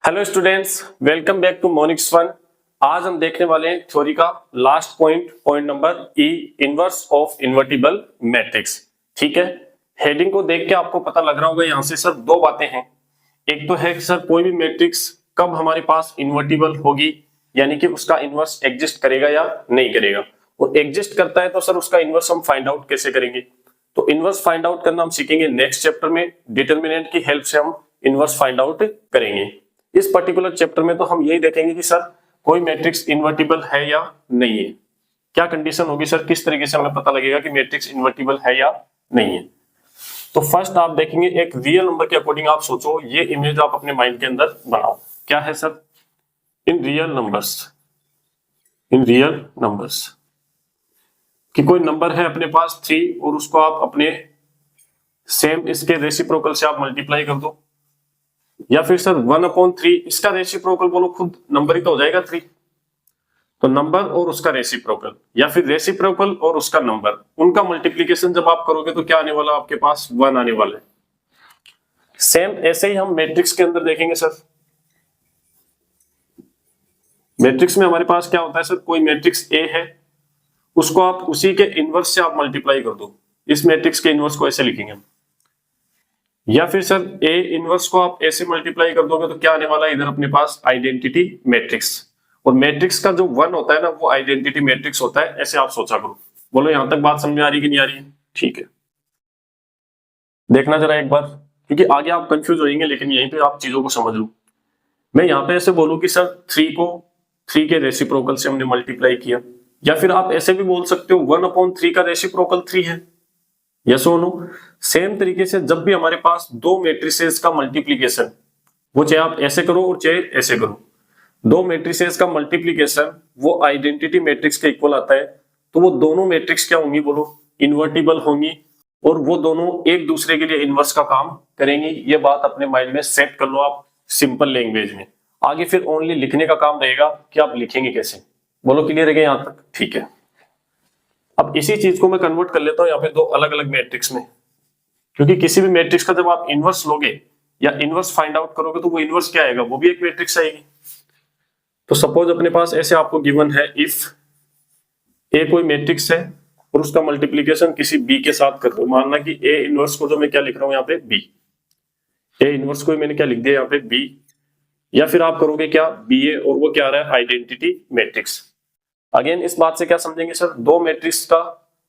Hello students, welcome back to मोनिक्स one. आज हम देखने वाले हैं थ्योरी का last point number E, inverse of invertible matrix. ठीक है, हेडिंग को देख के आपको पता लग रहा होगा यहाँ से सर दो बातें हैं। एक तो है कि सर कोई भी मैट्रिक्स कब हमारे पास इन्वर्टिबल होगी, यानी कि उसका इनवर्स एग्जिस्ट करेगा या नहीं करेगा, और एग्जिस्ट करता है तो सर उसका इनवर्स हम फाइंड आउट कैसे करेंगे। तो इनवर्स फाइंड आउट करना हम सीखेंगे नेक्स्ट चैप्टर में। डिटरमिनेंट की हेल्प से हम इनवर्स फाइंड आउट करेंगे। इस पर्टिकुलर चैप्टर में तो हम यही देखेंगे कि सर कोई मैट्रिक्स इन्वर्टिबल है या नहीं है, क्या कंडीशन होगी सर, किस तरीके से हमें पता लगेगा कि मैट्रिक्स इन्वर्टिबल है या नहीं है। तो फर्स्ट आप देखेंगे एक रियल नंबर के अकॉर्डिंग आप सोचो, ये इमेज आप अपने माइंड के अंदर बनाओ। क्या है सर, इन रियल नंबर्स कि कोई नंबर है अपने पास 3 और उसको आप अपने सेम इसके रेसिप्रोकल से आप मल्टीप्लाई कर दो, या फिर सर 1/3 इसका रेसिप्रोकल बोलो, खुद नंबर ही तो हो जाएगा 3। तो नंबर और उसका रेसिप्रोकल, या फिर रेसिप्रोकल और उसका नंबर, उनका मल्टीप्लीकेशन जब आप करोगे तो क्या आने वाला आपके पास 1 आने वाला है। सेम ऐसे ही हम मैट्रिक्स के अंदर देखेंगे सर। मैट्रिक्स में हमारे पास क्या होता है सर, कोई मैट्रिक्स ए है, उसको आप उसी के इनवर्स से आप मल्टीप्लाई कर दो। इस मैट्रिक्स के इनवर्स को ऐसे लिखेंगे। या फिर सर ए इनवर्स को आप ऐसे मल्टीप्लाई कर दोगे तो क्या आने वाला है इधर अपने पास आइडेंटिटी मैट्रिक्स। और मैट्रिक्स का जो 1 होता है ना, वो आइडेंटिटी मैट्रिक्स होता है। ऐसे आप सोचा करो। बोलो यहां तक बात समझ में आ रही है कि नहीं आ रही है? ठीक है, देखना जरा एक बार, क्योंकि आगे आप कंफ्यूज होंगे, लेकिन यहीं पे आप चीजों को समझ लो। मैं यहाँ पे ऐसे बोलूं कि सर 3 को 3 के रेसिप्रोकल से हमने मल्टीप्लाई किया, या फिर आप ऐसे भी बोल सकते हो 1/3 का रेसिप्रोकल 3 है। यस और नो। सेम तरीके से जब भी हमारे पास दो मैट्रिसेस का मल्टीप्लीकेशन, वो चाहे आप ऐसे करो और चाहे ऐसे करो, दो मैट्रिसेस का मल्टीप्लीकेशन वो आइडेंटिटी मैट्रिक्स के इक्वल आता है, तो वो दोनों मैट्रिक्स क्या होंगी बोलो, इन्वर्टिबल होंगी, और वो दोनों एक दूसरे के लिए इनवर्स का काम करेंगी। ये बात अपने माइंड में सेट कर लो आप सिंपल लैंग्वेज में। आगे फिर ओनली लिखने का काम रहेगा कि आप लिखेंगे कैसे। बोलो क्लियर है क्या यहां तक? ठीक है, अब इसी चीज को मैं कन्वर्ट कर लेता हूं यहाँ पे दो अलग अलग मैट्रिक्स में, क्योंकि किसी भी मैट्रिक्स का जब आप इनवर्स लोगे या इनवर्स फाइंड आउट करोगे तो वो इनवर्स क्या आएगा, वो भी एक मैट्रिक्स आएगी। तो सपोज अपने पास ऐसे आपको गिवन है, इफ ए कोई मैट्रिक्स है और उसका मल्टीप्लीकेशन किसी बी के साथ कर दो। मानना कि ए इनवर्स को जो मैं क्या लिख रहा हूं यहाँ पे बी, ए इनवर्स को मैंने क्या लिख दिया यहाँ पे बी, या फिर आप करोगे क्या बी ए, और वो क्या आ रहा है आइडेंटिटी मैट्रिक्स। अगेन इस बात से क्या समझेंगे सर, दो मैट्रिक्स का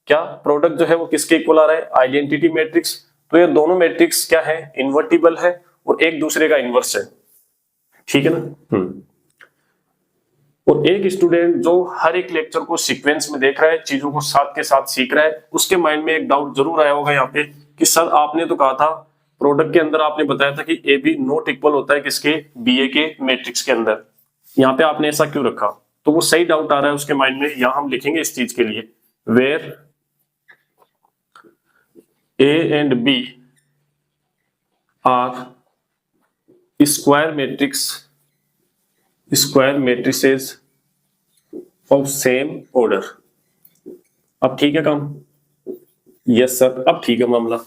क्या प्रोडक्ट जो है वो किसके इक्वल आ रहा है, आइडेंटिटी मैट्रिक्स। तो ये दोनों मैट्रिक्स क्या है, इन्वर्टिबल है और एक दूसरे का इनवर्स है। ठीक है ना। और एक स्टूडेंट जो हर एक लेक्चर को सीक्वेंस में देख रहा है, चीजों को साथ के साथ सीख रहा है, उसके माइंड में एक डाउट जरूर आया होगा यहाँ पे कि सर आपने तो कहा था प्रोडक्ट के अंदर, आपने बताया था कि ए बी नॉट इक्वल होता है किसके, बी ए के मैट्रिक्स के अंदर, यहाँ पे आपने ऐसा क्यों रखा। तो वो सही डाउट आ रहा है उसके माइंड में। यहां हम लिखेंगे इस चीज के लिए, where A and B are square matrices of same order. अब ठीक है काम? यस सर, अब ठीक है मामला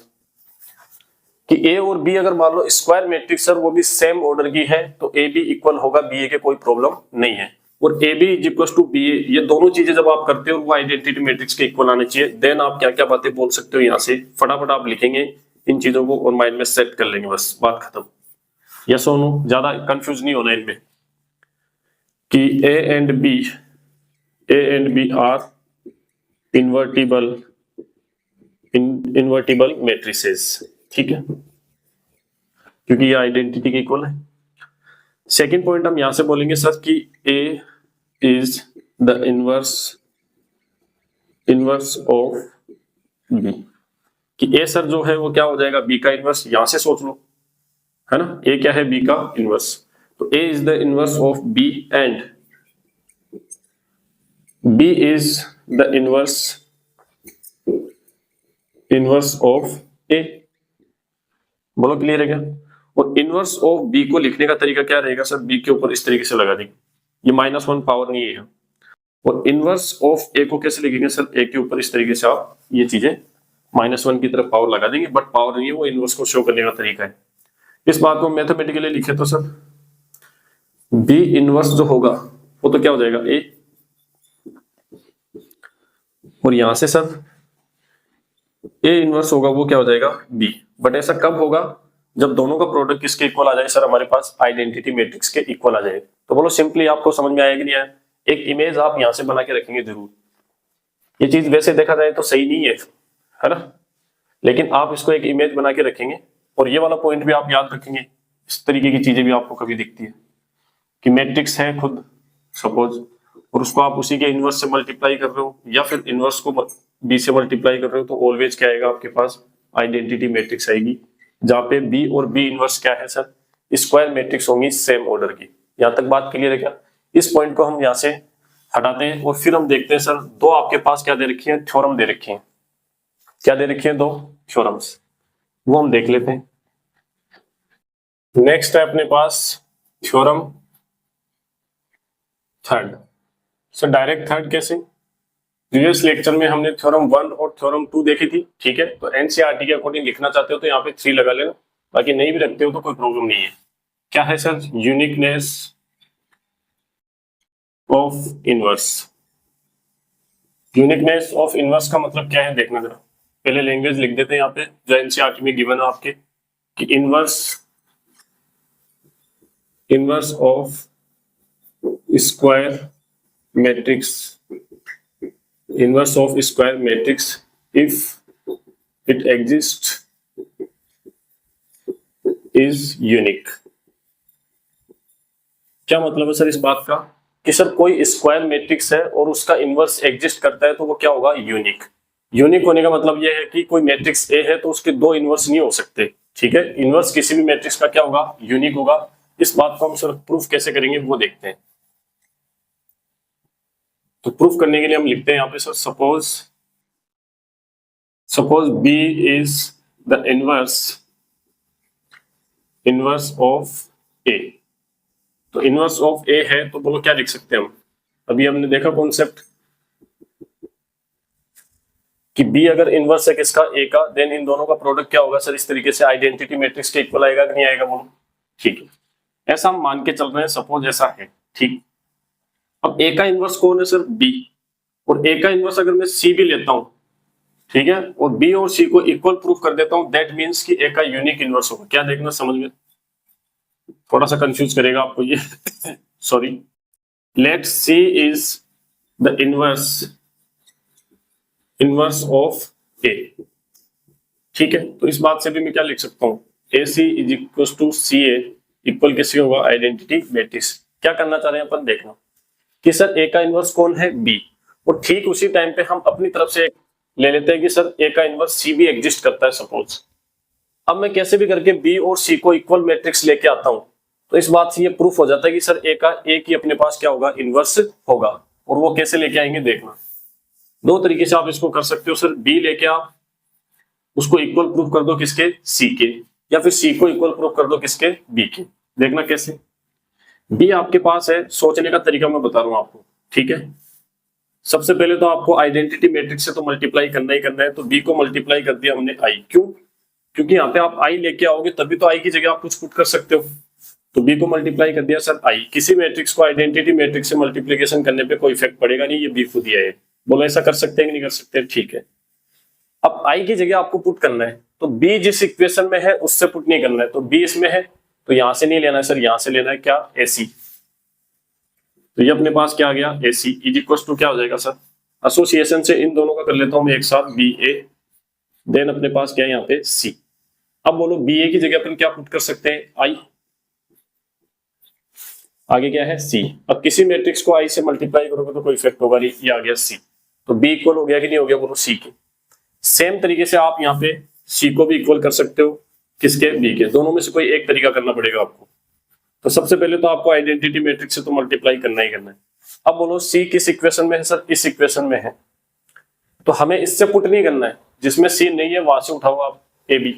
कि ए और बी अगर मान लो स्क्वायर मैट्रिक्स सर, वो भी सेम ऑर्डर की है, तो ए बी इक्वल होगा बी ए के, कोई प्रॉब्लम नहीं है। और A B is equal to B A, ये दोनों चीजें जब आप करते हो वो आइडेंटिटी मैट्रिक्स के इक्वल आने चाहिए। देन आप क्या क्या बातें बोल सकते हो, यहाँ से फटाफट आप लिखेंगे इन चीजों को और माइंड में सेट कर लेंगे, बस बात खत्म। यस और नो, ज्यादा कंफ्यूज नहीं होना इनमें कि A and B are invertible matrices. ठीक है, क्योंकि ये आइडेंटिटी के इक्वल है। सेकेंड पॉइंट हम यहां से बोलेंगे सर कि A is the inverse of B, कि ए सर जो है वो क्या हो जाएगा, बी का इनवर्स। यहां से सोच लो, है ना, ए क्या है, बी का इनवर्स। तो A is the inverse of B and B is the inverse of A. बोलो क्लियर है क्या? और इनवर्स ऑफ बी को लिखने का तरीका क्या रहेगा सर, बी के ऊपर इस तरीके से लगा देंगे, ये -1 पावर नहीं है। और इनवर्स ऑफ ए को कैसे लिखेंगे सर, ए के ऊपर इस तरीके से आप ये चीजें -1 की तरफ पावर लगा देंगे, बट पावर नहीं है, वो इनवर्स को शो करने का तरीका है। इस बात को मैथमेटिकली लिखे तो सर बी इनवर्स जो होगा वो तो क्या हो जाएगा ए, और यहां से सर ए इनवर्स होगा वो क्या हो जाएगा बी। बट ऐसा कब होगा, जब दोनों का प्रोडक्ट किसके इक्वल आ जाए सर, हमारे पास आइडेंटिटी मैट्रिक्स के इक्वल आ जाए। तो बोलो सिंपली आपको समझ में आएगा कि नहीं आया? एक इमेज आप यहां से बना के रखेंगे जरूर। ये चीज वैसे देखा जाए तो सही नहीं है ना, लेकिन आप इसको एक इमेज बना के रखेंगे और ये वाला पॉइंट भी आप याद रखेंगे। इस तरीके की चीजें भी आपको कभी दिखती है कि मैट्रिक्स है खुद सपोज, और उसको आप उसी के इनवर्स से मल्टीप्लाई कर रहे हो या फिर इनवर्स को बी से मल्टीप्लाई कर रहे हो, तो ऑलवेज क्या आएगा आपके पास आइडेंटिटी मैट्रिक्स आएगी, जहां पे बी और बी इनवर्स क्या है सर, स्क्वायर मैट्रिक्स होंगी सेम ऑर्डर की। यहां तक बात क्लियर है क्या? इस पॉइंट को हम यहां से हटाते हैं और फिर हम देखते हैं सर दो आपके पास क्या दे रखी है, थ्योरम दे रखी है। क्या दे रखी है? दो थ्योरम्स, वो हम देख लेते हैं। नेक्स्ट है अपने पास theorem third. Sir direct third कैसे? प्रीवियस लेक्चर में हमने थ्योरम 1 और थ्योरम 2 देखी थी, ठीक है। तो एनसीईआरटी के अकॉर्डिंग लिखना चाहते हो तो यहाँ पे 3 लगा लेना, बाकी नहीं भी रखते हो तो कोई प्रॉब्लम नहीं है। क्या है sir? Uniqueness of inverse. Uniqueness of inverse का मतलब क्या है देखना जरा। पहले लैंग्वेज लिख देते हैं यहाँ पे जो एनसीईआरटी में गिवन है आपके, कि inverse of square matrix, inverse of square matrix if it exist is unique. क्या मतलब है सर इस बात का? कि सर कोई स्क्वायर मैट्रिक्स है और उसका इनवर्स एग्जिस्ट करता है तो वो क्या होगा? यूनिक। यूनिक होने का मतलब ये है कि कोई मैट्रिक्स ए है तो उसके दो इनवर्स नहीं हो सकते, ठीक है। इनवर्स किसी भी मैट्रिक्स का क्या होगा? यूनिक होगा। इस बात को हम सर प्रूफ कैसे करेंगे वो देखते हैं। तो प्रूफ करने के लिए हम लिखते हैं यहाँ पे sir suppose B is the inverse of A. तो इनवर्स ऑफ ए है तो बोलो क्या लिख सकते हैं हम? अभी हमने देखा कॉन्सेप्ट कि बी अगर इनवर्स है किसका? ए का, देन इन दोनों का प्रोडक्ट क्या होगा सर? इस तरीके से आइडेंटिटी मैट्रिक्स के इक्वल आएगा कि नहीं आएगा बोलो? ठीक है, ऐसा हम मान के चल रहे हैं, सपोज ऐसा है, ठीक। अब ए का इनवर्स कौन है सर? बी। और ए का इनवर्स अगर मैं सी भी लेता हूं, ठीक है, और बी और सी को इक्वल प्रूफ कर देता हूं, दैट मींस कि ए का यूनिक इनवर्स होगा। क्या देखना समझ में, थोड़ा सा कंफ्यूज करेगा आपको ये sorry. Let C is the inverse of A, ठीक है। तो इस बात से भी मैं क्या लिख सकता हूं? A C is equal to C A equal किसके होगा? Identity matrix. क्या करना चाह रहे हैं अपन देखना कि सर ए का इनवर्स कौन है? बी। और ठीक उसी टाइम पे हम अपनी तरफ से ले लेते हैं कि सर ए का इनवर्स सी भी एग्जिस्ट करता है सपोज। अब मैं कैसे भी करके बी और सी को इक्वल मैट्रिक्स लेके आता हूं, तो इस बात से ये प्रूफ हो जाता है कि सर ए का ए की अपने पास क्या होगा? इनवर्स होगा। और वो कैसे लेके आएंगे देखना। दो तरीके से आप इसको कर सकते हो सर। बी लेके आप उसको इक्वल प्रूफ कर दो किसके? सी के, या फिर सी को इक्वल प्रूफ कर दो किसके? बी के। देखना कैसे। बी आपके पास है, सोचने का तरीका मैं बता रहा हूं आपको, ठीक है। सबसे पहले तो आपको आइडेंटिटी मैट्रिक्स से तो मल्टीप्लाई करना ही करना है, तो बी को मल्टीप्लाई कर दिया हमने आई। क्यों? क्योंकि यहाँ पे आप आई लेके आओगे तभी तो आई की जगह आप कुछ पुट कर सकते हो। तो बी को मल्टीप्लाई कर दिया सर आई। किसी मैट्रिक्स को आइडेंटिटी मैट्रिक्स से मल्टीप्लीकेशन करने पे कोई इफेक्ट पड़ेगा नहीं, ये बी खुद ही है। बोलो ऐसा कर सकते हैं कि नहीं कर सकते? ठीक है। अब आई की जगह आपको पुट करना है, तो बी जिस इक्वेशन में है उससे पुट नहीं करना है। तो बी इसमें है तो यहां से नहीं लेना है सर, यहां से लेना है क्या? एसी। तो ये अपने पास क्या आ गया? एसी इज इक्वल टू क्या हो जाएगा सर? एसोसिएशन से इन दोनों का कर लेता हूं मैं एक साथ, बी ए, देन अपने पास क्या है यहाँ पे? सी। अब बोलो बी ए की जगह अपन क्या पुट कर सकते हैं? आई। आगे क्या है? सी। अब किसी मैट्रिक्स को आई से मल्टीप्लाई करोगे तो कोई इफेक्ट होगा नहीं, ये आ गया सी। तो बी इक्वल हो गया कि नहीं हो गया? बोलो सी के। सेम तरीके से आप यहाँ पे सी को भी इक्वल कर सकते हो किसके? बी के। दोनों में से कोई एक तरीका करना पड़ेगा आपको। तो सबसे पहले तो आपको आइडेंटिटी मैट्रिक्स से तो मल्टीप्लाई करना ही करना है। अब बोलो सी किस इक्वेशन में है सर? इस इक्वेशन में है। तो हमें इससे पुट नहीं करना है, जिसमें सी नहीं है वहां से उठाओ आप ए बी।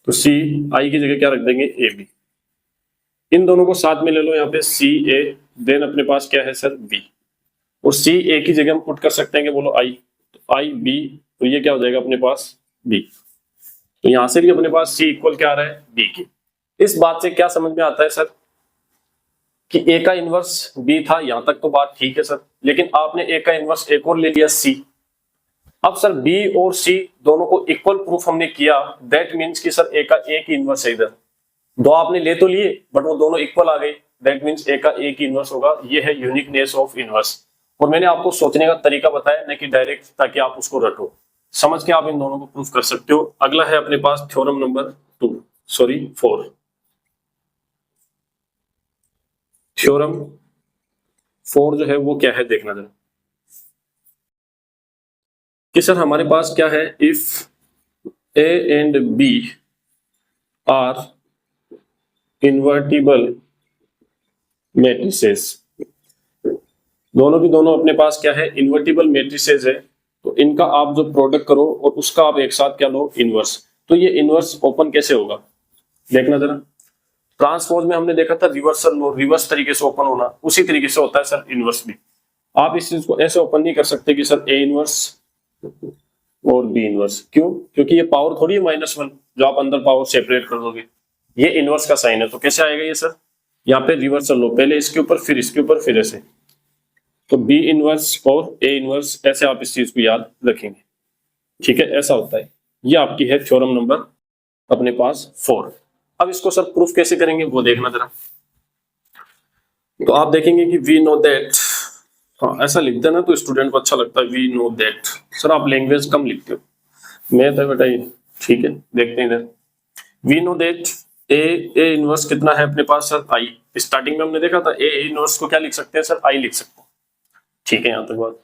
तो सी आई की जगह क्या रख देंगे? A B. इन दोनों को साथ में ले लो यहाँ पे, सी ए, देन अपने पास क्या है सर? बी। और सी ए की जगह हम पुट कर सकते हैं कि बोलो आई, तो आई बी, तो ये क्या हो जाएगा अपने पास? बी। तो यहां से भी अपने पास सी इक्वल क्या आ रहा है? बी की। इस बात से क्या समझ में आता है सर? कि ए का इनवर्स बी था, यहां तक तो बात ठीक है सर, लेकिन आपने ए का इनवर्स एक और ले लिया सी। अब सर बी और सी दोनों को इक्वल प्रूफ हमने किया, दैट मीन्स कि सर ए का एक ही इनवर्स है इधर। दो आपने ले तो लिए बट वो दोनों इक्वल आ गए, दैट मीन्स ए का एक ही इनवर्स होगा। ये है यूनिकनेस ऑफ इनवर्स। और मैंने आपको सोचने का तरीका बताया, न कि डायरेक्ट, ताकि आप उसको रटो, समझ के आप इन दोनों को प्रूफ कर सकते हो। अगला है अपने पास थ्योरम नंबर 4। थ्योरम 4 जो है वो क्या है देखना जरा, कि सर हमारे पास क्या है, if A and B are invertible matrices, दोनों की दोनों अपने पास क्या है, इन्वर्टिबल मैट्रिसेस है, तो इनका आप जो प्रोडक्ट करो और उसका आप एक साथ क्या लो, इनवर्स। तो ये इनवर्स ओपन कैसे होगा देखना जरा। ट्रांसपोज में हमने देखा था रिवर्सल लो, रिवर्स तरीके से ओपन होना, उसी तरीके से होता है सर इनवर्स भी। आप इस चीज को ऐसे ओपन नहीं कर सकते कि सर ए इनवर्स और बी इनवर्स, क्यों? क्योंकि ये पावर थोड़ी है -1 जो आप अंदर पावर सेपरेट कर दोगे, ये इनवर्स का साइन है। तो कैसे आएगा ये सर, यहाँ पे रिवर्सल लो, पहले इसके ऊपर फिर इसके ऊपर फिर ऐसे, तो बी इनवर्स और ए इनवर्स, ऐसे आप इस चीज को याद रखेंगे, ठीक है, ऐसा होता है। ये आपकी है थ्योरम नंबर अपने पास 4। अब इसको सर प्रूफ कैसे करेंगे वो देखना जरा। तो आप देखेंगे कि वी नो दैट, हाँ ऐसा लिखते हैं ना तो स्टूडेंट को अच्छा लगता है, वी नो दैट। सर आप लैंग्वेज कम लिखते हो, मैथ है बेटा ये, ठीक है, देखते हैं इधर। We know that A inverse कितना है अपने पास सर, आई। स्टार्टिंग में हमने देखा था ए इनवर्स को क्या लिख सकते हैं सर, आई लिख सकते हैं, ठीक है, यहां तक बात।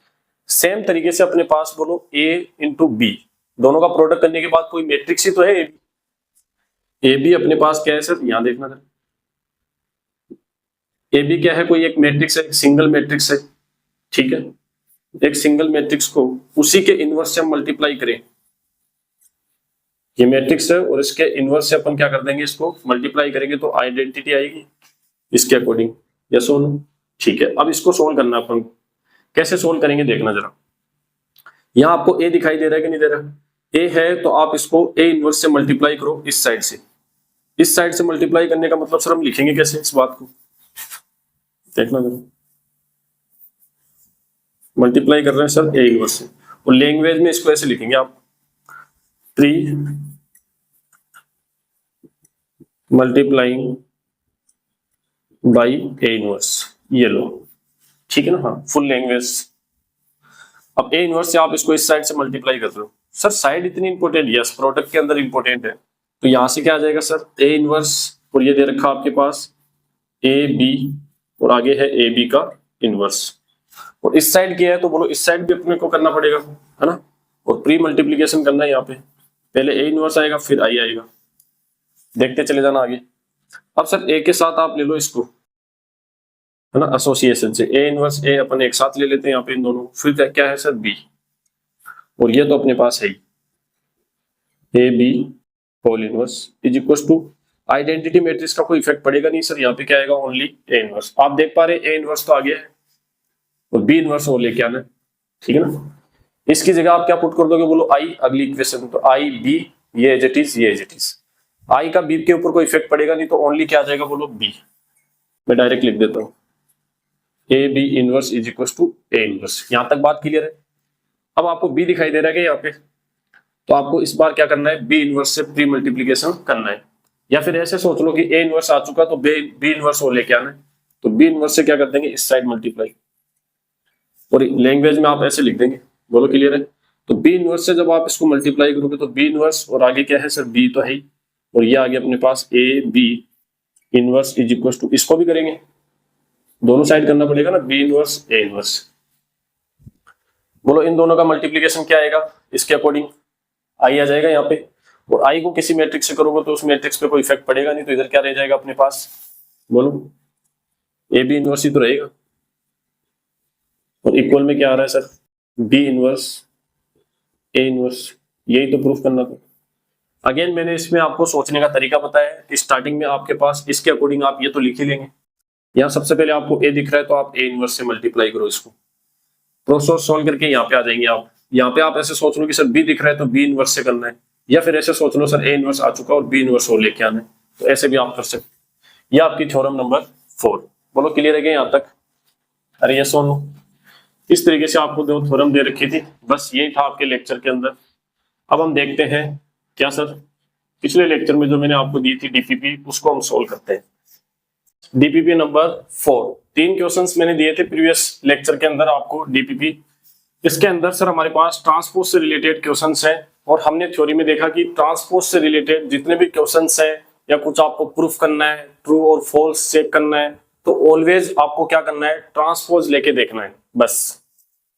सेम तरीके से अपने पास बोलो ए इंटू बी, दोनों का प्रोडक्ट करने के बाद कोई मैट्रिक्स ही तो है ए बी। अपने पास क्या है सर, यहां देखना सर, ए बी क्या है, कोई एक मैट्रिक्स है, एक सिंगल मैट्रिक्स है, ठीक है। एक सिंगल मैट्रिक्स को उसी के इनवर्स से हम मल्टीप्लाई करें, ये मैट्रिक्स है और इसके इनवर्स से अपन क्या कर देंगे, इसको मल्टीप्लाई करेंगे तो आइडेंटिटी आएगी इसके अकॉर्डिंग, यस और नो, ठीक है। अब इसको सोल्व करना अपन, कैसे सोल्व करेंगे देखना जरा। यहां आपको ए दिखाई दे रहा है कि नहीं दे रहा, ए है तो आप इसको ए इनवर्स से मल्टीप्लाई करो इस साइड से। इस साइड से मल्टीप्लाई करने का मतलब सर हम लिखेंगे कैसे इस बात को देखना जरा। मल्टीप्लाई कर रहे हैं सर ए इनवर्स से, और लैंग्वेज में इसको ऐसे लिखेंगे आप 3 मल्टीप्लाइंग बाई ए इनवर्स, ये लो, ठीक है ना, हाँ फुल लैंग्वेज। अब ए इनवर्स से आप इसको इस साइड से मल्टीप्लाई कर रहे हो, सर साइड इतनी इंपॉर्टेंट, यस प्रोडक्ट के अंदर इंपॉर्टेंट है। तो यहां से क्या आ जाएगा सर, ए इनवर्स, और ये दे रखा आपके पास ए बी, और आगे है ए बी का इनवर्स, और इस साइड क्या है तो बोलो इस साइड भी अपने को करना पड़ेगा, है ना, और प्री मल्टीप्लीकेशन करना है यहाँ पे, पहले ए इनवर्स आएगा फिर आई आएगा, देखते चले जाना आगे। अब सर ए के साथ आप ले लो इसको, है ना, एसोसिएशन से ए इनवर्स ए अपन एक साथ ले लेते हैं यहाँ पे इन दोनों, फिर क्या है सर बी, और ये तो अपने पास है A B whole inverse is equal to, identity matrix का कोई इफेक्ट पड़ेगा नहीं सर, यहाँ पे क्या आएगा ओनली ए इनवर्स। आप देख पा रहे ए इनवर्स तो आ गया है और बी इनवर्स और लेके आना, ठीक है ना। इसकी जगह आप क्या पुट कर दोगे, बोलो आई, अगली इक्वेशन, तो आई बी, ये एज इट इज, ये एज इट इज। आई का बी के ऊपर कोई इफेक्ट पड़ेगा नहीं, तो ओनली क्या आ जाएगा बोलो बी। मैं डायरेक्ट लिख देता हूँ A B inverse is equal to A inverse. यहां तक बात क्लियर है। अब आपको बी दिखाई दे रहा है क्या यहाँ पे, तो आपको इस बार क्या करना है, बी इनवर्स से प्री मल्टीप्लीकेशन करना है, या फिर ऐसे सोच लो कि ए इनवर्स आ चुका तो बी इनवर्स और लेके आना है, तो बी इनवर्स से क्या कर देंगे इस साइड मल्टीप्लाई, और लैंग्वेज में आप ऐसे लिख देंगे, बोलो क्लियर है। तो बी इनवर्स से जब आप इसको मल्टीप्लाई करोगे तो बी इनवर्स, और आगे क्या है सर बी तो है ही, और ये आगे अपने पास A B inverse is equal to, इसको भी करेंगे, दोनों साइड करना पड़ेगा ना, बी इनवर्स ए इनवर्स। बोलो इन दोनों का मल्टीप्लीकेशन क्या आएगा, इसके अकॉर्डिंग आई आ जाएगा यहाँ पे, और आई को किसी मैट्रिक्स से करोगे तो उस मैट्रिक्स पे कोई इफेक्ट पड़ेगा नहीं, तो इधर क्या रह जाएगा अपने पास, बोलो ए बी इनवर्स ही तो रहेगा, और इक्वल में क्या आ रहा है sir B inverse A inverse, यही तो प्रूफ करना था। अगेन मैंने इसमें आपको सोचने का तरीका बताया है, स्टार्टिंग में आपके पास इसके अकॉर्डिंग आप ये तो लिख ही लेंगे। यहाँ सबसे पहले आपको ए दिख रहा है तो आप ए इनवर्स से मल्टीप्लाई करो, इसको प्रोसेस सॉल्व करके यहाँ पे आ जाएंगे आप। यहाँ पे आप ऐसे सोच लो कि सर बी दिख रहा है तो बी इनवर्स से करना है, या फिर ऐसे सोच लो सर ए इनवर्स आ चुका और बी इनवर्स और लेके आना है, तो ऐसे भी आप कर सकते। ये आपकी थ्योरम नंबर 4। बोलो क्लियर है क्या यहाँ तक? अरे ये सोनो, इस तरीके से आपको दो थ्योरम दे रखी थी, बस यही था आपके लेक्चर के अंदर। अब हम देखते हैं क्या सर, पिछले लेक्चर में जो मैंने आपको दी थी डीपीपी, उसको हम सोल्व करते हैं। डीपीपी नंबर 4, 3 क्वेश्चंस मैंने दिए थे प्रीवियस लेक्चर के अंदर आपको डीपीपी। इसके अंदर सर हमारे पास ट्रांसपोज से रिलेटेड क्वेश्चंस हैं, और हमने थ्योरी में देखा कि ट्रांसपोज से रिलेटेड जितने भी क्वेश्चंस हैं या कुछ आपको प्रूफ करना है, ट्रू और फॉल्स चेक करना है, तो ऑलवेज आपको क्या करना है, ट्रांसपोज लेके देखना है बस।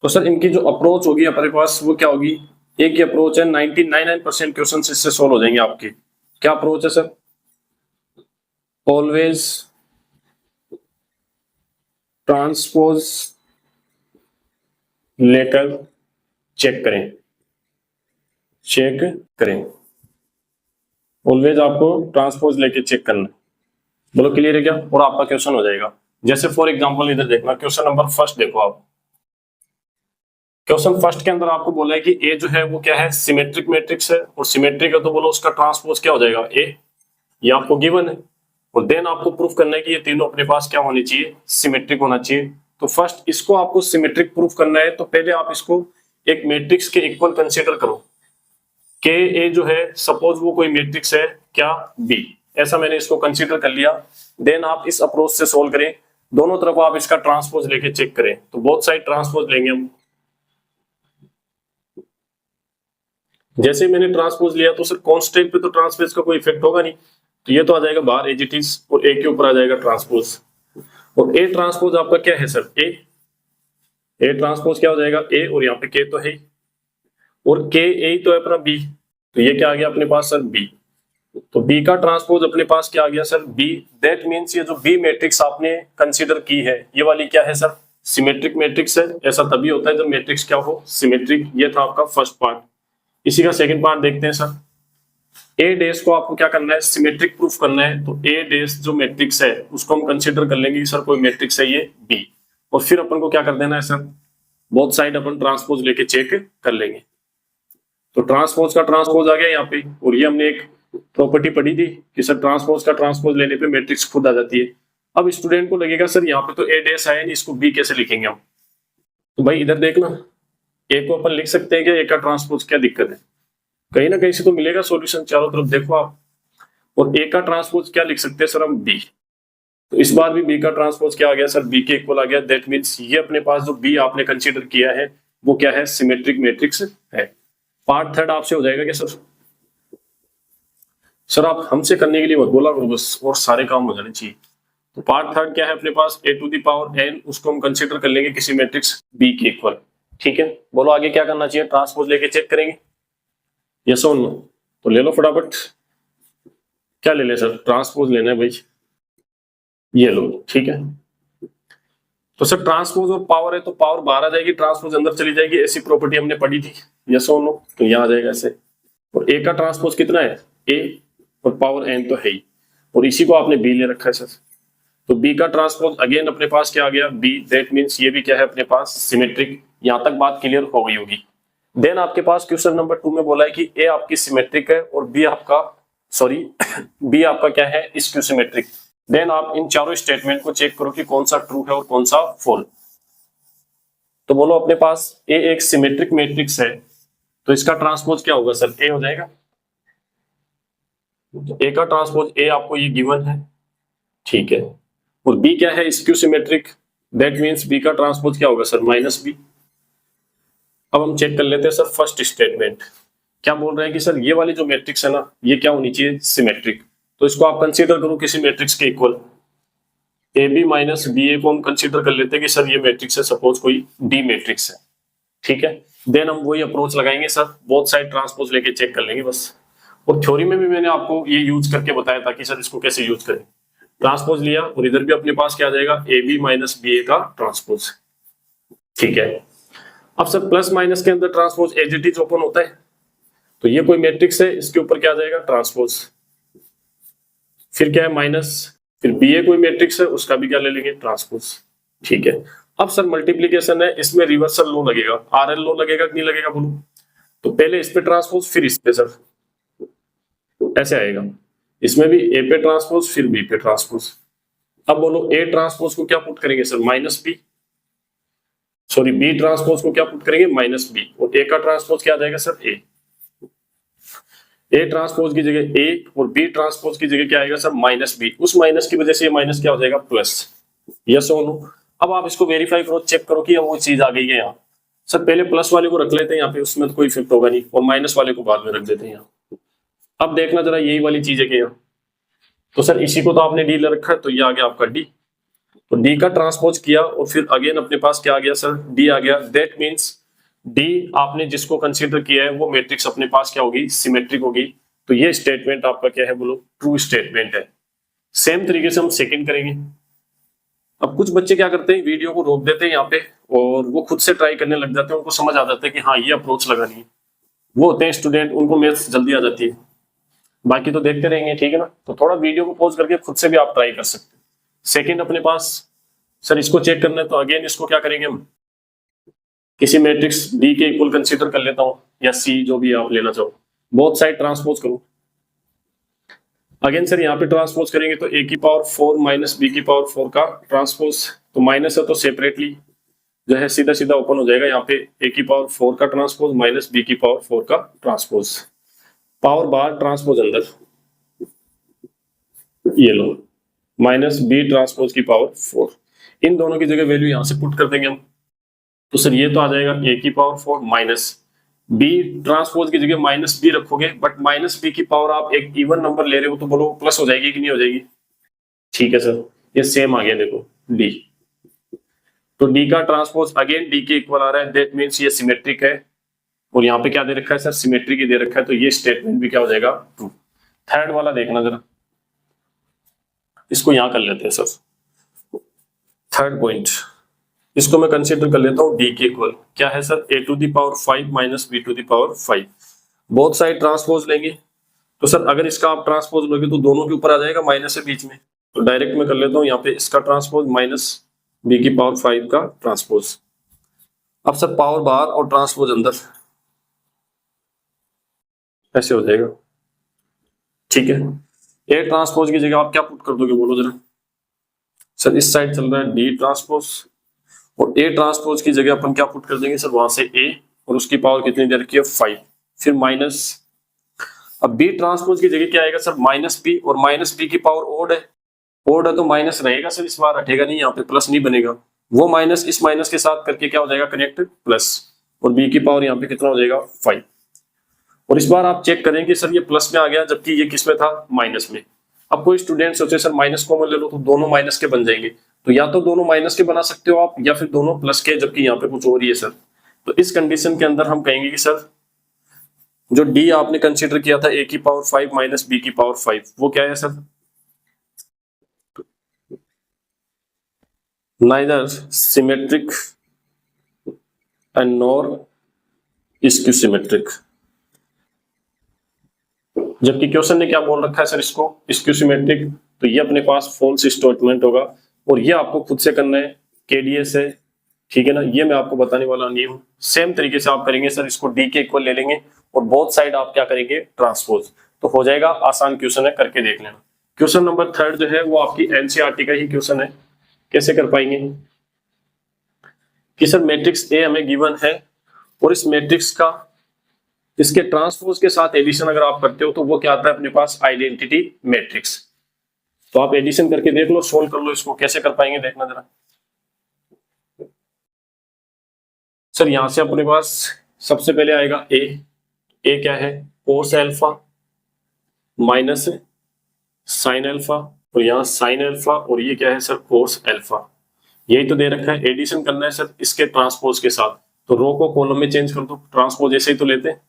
तो सर इनकी जो अप्रोच होगी हमारे पास वो क्या होगी, एक ही अप्रोच है, 99% क्वेश्चन इससे सोल्व हो जाएंगे आपके। क्या अप्रोच है सर? ऑलवेज ट्रांसपोज लेकर चेक करें। ऑलवेज आपको ट्रांसपोज लेके चेक करना है। बोलो क्लियर है क्या? और आपका क्वेश्चन हो जाएगा। जैसे फॉर एग्जांपल इधर देखना, क्वेश्चन नंबर फर्स्ट देखो आप। क्वेश्चन फर्स्ट के अंदर आपको बोला है कि ए जो है वो क्या है, सिमेट्रिक मैट्रिक्स है, और सिमेट्रिक है तो बोलो उसका ट्रांसपोज क्या हो जाएगा, ए। ये आपको गिवन है, और देन आपको प्रूफ करना है कि ये तीनों अपने पास क्या होनी चाहिए, सिमेट्रिक होना चाहिए। तो फर्स्ट इसको आपको सिमेट्रिक प्रूफ करना है, तो पहले आप इसको एक मैट्रिक्स के इक्वल कंसीडर करो। के ए जो है सपोज वो कोई मैट्रिक्स है क्या, बी, ऐसा मैंने इसको कंसीडर कर लिया। देन आप इस अप्रोच से सोल्व करें, दोनों तरफ आप इसका ट्रांसपोज लेके चेक करें। तो बोथ साइड ट्रांसपोज लेंगे हम। जैसे मैंने ट्रांसपोज लिया तो सर कांस्टेंट पे तो ट्रांसपोज का कोई इफेक्ट होगा नहीं, तो ये तो आ जाएगा बाहर एज इट इज, और ए के ऊपर आ जाएगा ट्रांसपोज। और ए ट्रांसपोज आपका क्या है सर, ए ट्रांसपोज क्या हो जाएगा, ए, और यहाँ पे के तो है, और के ए तो है अपना बी, तो ये क्या आ गया अपने पास सर, बी। तो बी का ट्रांसपोज अपने पास क्या आ गया सर, बी। दैट मींस ये जो बी मैट्रिक्स आपने कंसीडर की है, ये वाली क्या है सर, सिमेट्रिक मैट्रिक्स है। ऐसा तभी होता है जब मैट्रिक्स क्या हो, सिमेट्रिक। ये था आपका फर्स्ट पार्ट। इसी का सेकंड पार्ट देखते हैं सर। ए डैश को आपको क्या करना है, सिमेट्रिक प्रूफ करना है। तो ए डैश जो मैट्रिक्स है उसको हम कंसीडर कर लेंगे सर कोई मैट्रिक्स है ये बी, और फिर अपन को क्या कर देना है सर, बोथ साइड अपन ट्रांसपोज लेके चेक कर लेंगे। तो ट्रांसपोज का ट्रांसपोज आ गया यहाँ पे, और ये हमने एक प्रॉपर्टी पढ़ी थी कि सर ट्रांसपोज का ट्रांसपोज लेने पे मैट्रिक्स खुद आ जाती है। अब स्टूडेंट को लगेगा सर यहाँ पे तो ए डैश आया नहीं, इसको बी कैसे लिखेंगे हम? तो भाई इधर देखना, ए को अपन लिख सकते हैं क्या, ए का ट्रांसपोज, क्या दिक्कत है? कहीं ना कहीं से तो मिलेगा सॉल्यूशन, चारों तरफ देखो आप। और ए का ट्रांसपोज क्या लिख सकते हैं सर हम, बी। तो इस बार भी बी का ट्रांसपोज क्या आ गया सर, बी के इक्वल आ गया। दैट मींस ये अपने पास जो बी आपने कंसीडर किया है वो क्या है, सिमेट्रिक मैट्रिक्स है। पार्ट थर्ड आपसे हो जाएगा क्या सर? सर आप हमसे करने के लिए मत बोला करो बस, और सारे काम हो जाने चाहिए। तो पार्ट थर्ड क्या है अपने पास, ए टू द पावर एन, उसको हम कंसीडर कर लेंगे किसी मैट्रिक्स बी के इक्वल। ठीक है, बोलो आगे क्या करना चाहिए, ट्रांसपोज लेके चेक करेंगे, यस और नो? तो ले लो फटाफट, क्या ले ले सर, ट्रांसपोज लेना है भाई, ये लो। ठीक है, तो सर ट्रांसपोज और पावर है तो पावर बाहर आ जाएगी, ट्रांसपोज अंदर चली जाएगी, ऐसी प्रॉपर्टी हमने पढ़ी थी, यस और नो? तो यहां आ जाएगा ऐसे। और ए का ट्रांसपोज कितना है, ए, और पावर एन तो है ही, और इसी को आपने बी ले रखा है सर। तो बी का ट्रांसपोज अगेन अपने पास क्या आ गया, बी। दैट मींस ये भी क्या है अपने पास, सिमेट्रिक। यहां तक बात क्लियर हो गई होगी। देन आपके पास क्वेश्चन नंबर 2 में बोला है कि ए आपकी सिमेट्रिक है और बी आपका, सॉरी बी आपका क्या है, स्क्यू सिमेट्रिक। देन आप इन चारों स्टेटमेंट को चेक करो कि कौन सा ट्रू है और कौन सा फॉल्स। तो बोलो अपने पास ए एक सिमेट्रिक मैट्रिक्स है, तो इसका ट्रांसपोज क्या होगा सर, ए हो जाएगा। ए का ट्रांसपोज ए आपको ये गिवन है, ठीक है। और बी क्या है, skew symmetric. That means B का ट्रांसपोज क्या होगा सर, माइनस बी। अब हम चेक कर लेते हैं सर फर्स्ट स्टेटमेंट, क्या बोल रहे हैं कि सर ये वाली जो मैट्रिक्स है ना, ये क्या होनी चाहिए, सिमेट्रिक। तो इसको आप कंसीडर करो किसी मैट्रिक्स के equal. A B minus B A को हम कंसीडर कर लेते हैं कि सर ये मैट्रिक्स है, सपोज कोई डी मैट्रिक्स है, ठीक है। देन हम वही अप्रोच लगाएंगे सर, बोथ साइड ट्रांसपोज लेके चेक कर लेंगे बस। और थ्योरी में भी मैंने आपको ये यूज करके बताया था कि सर इसको कैसे यूज करें। ट्रांसपोज लिया और इधर भी अपने पास क्या आ जाएगा, ए बी माइनस बी ए का ट्रांसपोज, ठीक है। अब सर प्लस माइनस के अंदर transpose as it is open होता है, तो ये कोई मैट्रिक्स है, इसके ऊपर क्या आ जाएगा, ट्रांसपोज। फिर क्या है माइनस, फिर बी ए कोई मैट्रिक्स है, उसका भी क्या ले लेंगे, ट्रांसपोज, ठीक है। अब सर मल्टीप्लीकेशन है, इसमें रिवर्सल लो लगेगा, आर एल लो लगेगा कि नहीं लगेगा बोलो? तो पहले इस पे ट्रांसपोज फिर इस पे सर, ऐसे आएगा। इसमें भी ए पे ट्रांसपोज फिर बी पे ट्रांसपोज। अब बोलो ए ट्रांसपोज को क्या पुट करेंगे sir, minus B, sorry B transpose को क्या पुट करेंगे, माइनस बी, और ए का ट्रांसपोज क्या आ जाएगा सर, ए ट्रांसपोज की जगह ए और बी ट्रांसपोज की जगह क्या आएगा सर, माइनस बी। उस माइनस की वजह से ये माइनस क्या हो जाएगा, प्लस। यस और नो। अब आप इसको वेरीफाई करो, चेक करो कि वो चीज आ गई है यहाँ। सर पहले प्लस वाले को रख लेते हैं यहाँ पे, उसमें तो कोई इफेक्ट होगा नहीं, और माइनस वाले को बाद में रख देते हैं यहाँ। अब देखना जरा यही वाली चीज है कि यहाँ, तो सर इसी को तो आपने डी ले रखा है, तो ये आ गया आपका डी। तो डी का ट्रांसपोज किया और फिर अगेन अपने पास क्या आ गया सर, डी आ गया। दैट मीन्स डी आपने जिसको कंसीडर किया है वो मैट्रिक्स अपने पास क्या होगी, सिमेट्रिक होगी। तो ये स्टेटमेंट आपका क्या है, बोलो ट्रू स्टेटमेंट है। सेम तरीके से हम सेकंड करेंगे। अब कुछ बच्चे क्या करते हैं, वीडियो को रोक देते हैं यहाँ पे और वो खुद से ट्राई करने लग जाते हैं, उनको समझ आ जाता है कि हाँ ये अप्रोच लगानी है। वो होते हैं स्टूडेंट, उनको मैथ्स जल्दी आ जाती है, बाकी तो देखते रहेंगे, ठीक है ना। तो थोड़ा वीडियो को पॉज करके खुद से भी आप ट्राई कर सकते हैं। सेकंड अपने पास सर इसको चेक करना है, तो अगेन इसको क्या करेंगे हम, किसी मैट्रिक्स डी के इक्वल कंसीडर कर लेता हूं, या सी जो भी आप लेना चाहो, बोथ साइड ट्रांसपोज करो। अगेन सर यहाँ पे ट्रांसपोज करेंगे तो ए की पावर 4 माइनस बी की पावर 4 का ट्रांसपोज, तो माइनस है तो सेपरेटली जो है सीधा सीधा ओपन हो जाएगा। यहाँ पे ए की पावर 4 का ट्रांसपोज माइनस बी की पावर 4 का ट्रांसपोज, पावर बाहर ट्रांसपोज अंदर, ये लो माइनस बी ट्रांसपोज की पावर 4। इन दोनों की जगह वैल्यू यहां से पुट कर देंगे हम, तो सर ये तो आ जाएगा ए की पावर 4 माइनस बी ट्रांसपोज की जगह माइनस बी रखोगे, बट माइनस बी की पावर आप एक इवन नंबर ले रहे हो तो बोलो प्लस हो जाएगी कि नहीं हो जाएगी, ठीक है सर। ये सेम आ गया देखो डी, तो डी का ट्रांसपोज अगेन डी के इक्वल आ रहा है, दैट मींस ये सिमेट्रिक है। और यहाँ पे क्या दे रखा है सर, सिमेट्रिक ही दे रखा है, तो ये स्टेटमेंट भी क्या हो जाएगा, ट्रू। थर्ड वाला देखना जरा, इसको यहां कर लेते हैं सर। थर्ड पॉइंट, इसको मैं कंसीडर कर लेता हूं डी के इक्वल, क्या है sir, A to the power 5 minus B to the power 5। Both side transpose लेंगे, तो सर अगर इसका आप ट्रांसपोज लोगे तो दोनों के ऊपर आ जाएगा, माइनस है बीच में, तो डायरेक्ट मैं कर लेता हूं यहाँ पे इसका ट्रांसपोज माइनस बी की पावर 5 का ट्रांसपोज। अब सर पावर बाहर और ट्रांसपोज अंदर, ऐसे हो जाएगा, ठीक है। ए ट्रांसपोज की जगह आप क्या पुट कर दोगे, बोलो जरा। सर इस साइड चल रहा है डी ट्रांसपोज, और ए ट्रांसपोज की जगह अपन क्या पुट कर देंगे सर, वहां से ए और उसकी पावर कितनी दे रखी है, 5, फिर माइनस। अब बी ट्रांसपोज की जगह क्या आएगा सर, माइनस बी, और माइनस बी की पावर ओड है, ओड है तो माइनस रहेगा सर, इस बार हटेगा नहीं, यहाँ पे प्लस नहीं बनेगा। वो माइनस इस माइनस के साथ करके क्या हो जाएगा, कनेक्ट प्लस, और बी की पावर यहाँ पे कितना हो जाएगा, 5। और इस बार आप चेक करें कि सर ये प्लस में आ गया, जबकि ये किस में था, माइनस में। अब कोई स्टूडेंट सोचे सर माइनस कॉमन ले लो तो दोनों माइनस के बन जाएंगे, तो या तो दोनों माइनस के बना सकते हो आप, या फिर दोनों प्लस के, जबकि यहाँ पे कुछ और ही है सर। तो इस कंडीशन के अंदर हम कहेंगे कि सर जो डी आपने कंसीडर किया था ए की पावर 5 माइनस बी की पावर 5, वो क्या है sir, neither symmetric and nor skew symmetric. जबकि क्वेश्चन ने क्या बोल रखा है सर, इसको स्क्यू सिमेट्रिक, तो ये अपने पास फॉल्स स्टेटमेंट होगा, और ये आपको खुद से करना है, केडीएस है, ठीक है ना, ये मैं आपको बताने वाला नहीं हूं। सेम तरीके से आप करेंगे सर, इसको डी के इक्वल ले लेंगे और बोथ साइड आप क्या करेंगे, ट्रांसपोज, तो हो जाएगा। आसान क्वेश्चन है, करके देख लेना। क्वेश्चन नंबर थर्ड जो है वो आपकी एनसीईआरटी का ही क्वेश्चन है। कैसे कर पाएंगे कि सर मैट्रिक्स ए हमें गिवन है, और इस मैट्रिक्स का इसके ट्रांसपोज के साथ एडिशन अगर आप करते हो तो वो क्या आता है अपने पास, आइडेंटिटी मैट्रिक्स। तो आप एडिशन करके देख लो, सोल्व कर लो इसको, कैसे कर पाएंगे देखना जरा। सर यहां से अपने पास सबसे पहले आएगा ए क्या है, कोस एल्फा माइनस साइन एल्फा, और यहाँ साइन एल्फा, और ये क्या है सर, कोस एल्फा। यही तो दे रखा है, एडिशन करना है सर इसके ट्रांसपोज के साथ, तो रो को कॉलम में चेंज कर दो, ट्रांसपोज ऐसे ही तो लेते हैं,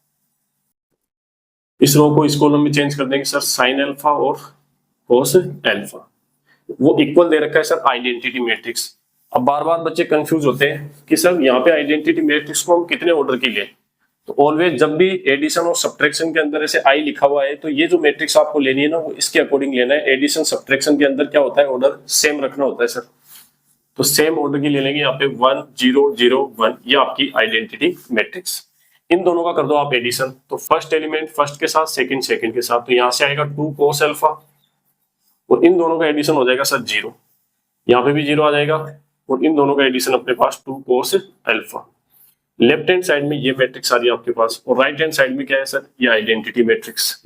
इस रो को इस कॉलम में चेंज कर देंगे सर, साइन एल्फा और कोस एल्फा। वो इक्वल दे रखा है सर आइडेंटिटी मैट्रिक्स। अब बार बार बच्चे कंफ्यूज होते हैं कि सर यहाँ पे आइडेंटिटी मैट्रिक्स को हम कितने ऑर्डर की लें, तो ऑलवेज जब भी एडिशन और सब्ट्रैक्शन के अंदर ऐसे आई लिखा हुआ है, तो ये जो मैट्रिक्स आपको लेनी है ना, वो इसके अकॉर्डिंग लेना है। एडिशन सब्ट्रैक्शन के अंदर क्या होता है, ऑर्डर सेम रखना होता है सर, तो सेम ऑर्डर की ले लेंगे। यहाँ पे 1 0 0 1, ये आपकी आइडेंटिटी मैट्रिक्स। इन दोनों का कर दो आप एडिशन, तो फर्स्ट एलिमेंट फर्स्ट के साथ, सेकंड सेकंड के साथ, तो यहाँ से आएगा 2 cos अल्फा, और इन दोनों का एडिशन हो जाएगा सर 0। यहाँ पे भी 0 आ जाएगा और इन दोनों का एडिशन अपने पास 2 cos alpha. Left hand side में ये मैट्रिक्स आ रही है आपके पास और राइट हैंड साइड में क्या है सर, ये identity matrix.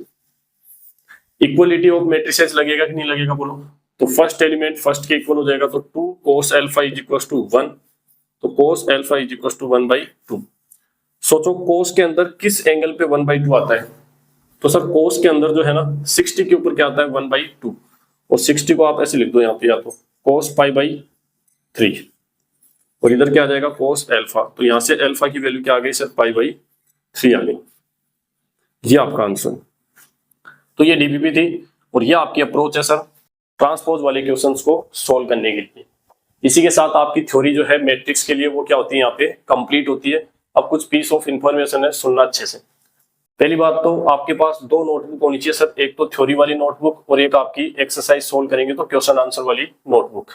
Equality of matrices लगेगा कि नहीं लगेगा बोलो, तो फर्स्ट एलिमेंट फर्स्ट के इक्वल हो जाएगा, तो 2 cos alpha is equal to 1, तो cos alpha is equal to 1/2। सोचो cos के अंदर किस एंगल पे 1/2 आता है, तो सर cos के अंदर जो है ना 60 के ऊपर क्या आता है 1/2, और 60 को आप ऐसे लिख दो यहाँ पे, या तो cos π/3 और इधर क्या आ जाएगा cos अल्फा, तो यहां से अल्फा की वैल्यू क्या आ गई सर π/3 आ गई। ये आपका आंसर। तो ये डीबीपी थी और ये आपकी अप्रोच है सर ट्रांसपोज वाले क्वेश्चंस को सॉल्व करने के लिए। इसी के साथ आपकी थ्योरी जो है मैट्रिक्स के लिए वो क्या होती है यहाँ पे कंप्लीट होती है। अब कुछ पीस ऑफ इंफॉर्मेशन है, सुनना अच्छे से। पहली बात तो आपके पास 2 नोटबुक होनी चाहिए सर, एक तो थ्योरी वाली नोटबुक और एक आपकी एक्सरसाइज सोल्व करेंगे तो क्वेश्चन आंसर वाली नोटबुक।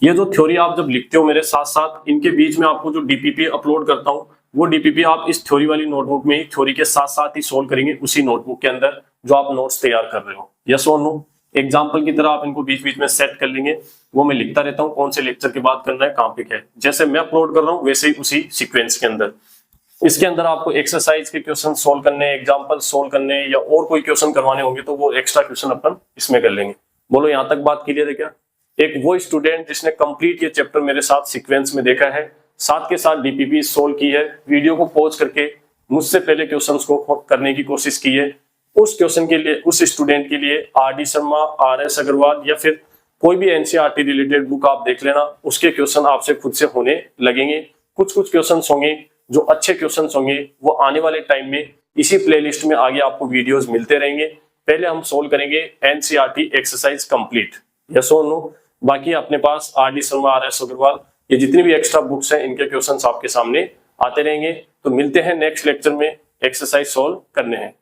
ये जो थ्योरी आप जब लिखते हो मेरे साथ साथ, इनके बीच में आपको जो डीपीपी अपलोड करता हूँ वो डीपीपी आप इस थ्योरी वाली नोटबुक में ही थ्योरी के साथ साथ ही सोल्व करेंगे, उसी नोटबुक के अंदर जो आप नोट्स तैयार कर रहे हो। यस और नो, एग्जाम्पल की तरह आप इनको बीच बीच में सेट कर लेंगे, वो मैं लिखता रहता हूँ कौन से लेक्चर के बाद करना है, कहाँ पे क्या है। जैसे मैं अपलोड कर रहा हूँ वैसे ही उसी सीक्वेंस के अंदर। इसके अंदर आपको एक्सरसाइज के क्वेश्चन सोल्व करने, एग्जाम्पल सोल्व करने या और कोई क्वेश्चन करवाने होंगे तो वो एक्स्ट्रा क्वेश्चन अपन इसमें कर लेंगे। बोलो यहाँ तक बात क्लियर है क्या? एक वो स्टूडेंट जिसने कंप्लीट ये चैप्टर मेरे साथ सीक्वेंस में देखा है, साथ के साथ डीपीपी सोल्व की है, वीडियो को पॉज करके मुझसे पहले क्वेश्चंस को करने की कोशिश की है, उस क्वेश्चन के लिए, उस स्टूडेंट के लिए आर.डी. शर्मा, आर.एस. अग्रवाल या फिर कोई भी एनसीईआरटी रिलेटेड बुक आप देख लेना, उसके क्वेश्चन आपसे खुद से होने लगेंगे। कुछ कुछ क्वेश्चन होंगे जो अच्छे क्वेश्चन होंगे वो आने वाले टाइम में इसी प्लेलिस्ट में आगे आपको वीडियोस मिलते रहेंगे। पहले हम सोल्व करेंगे एनसीईआरटी एक्सरसाइज कंप्लीट, यस और नो। बाकी अपने पास आर.डी. शर्मा, आर.एस. अग्रवाल, ये जितनी भी एक्स्ट्रा बुक्स हैं इनके क्वेश्चंस आपके सामने आते रहेंगे। तो मिलते हैं नेक्स्ट लेक्चर में एक्सरसाइज सोल्व करने हैं।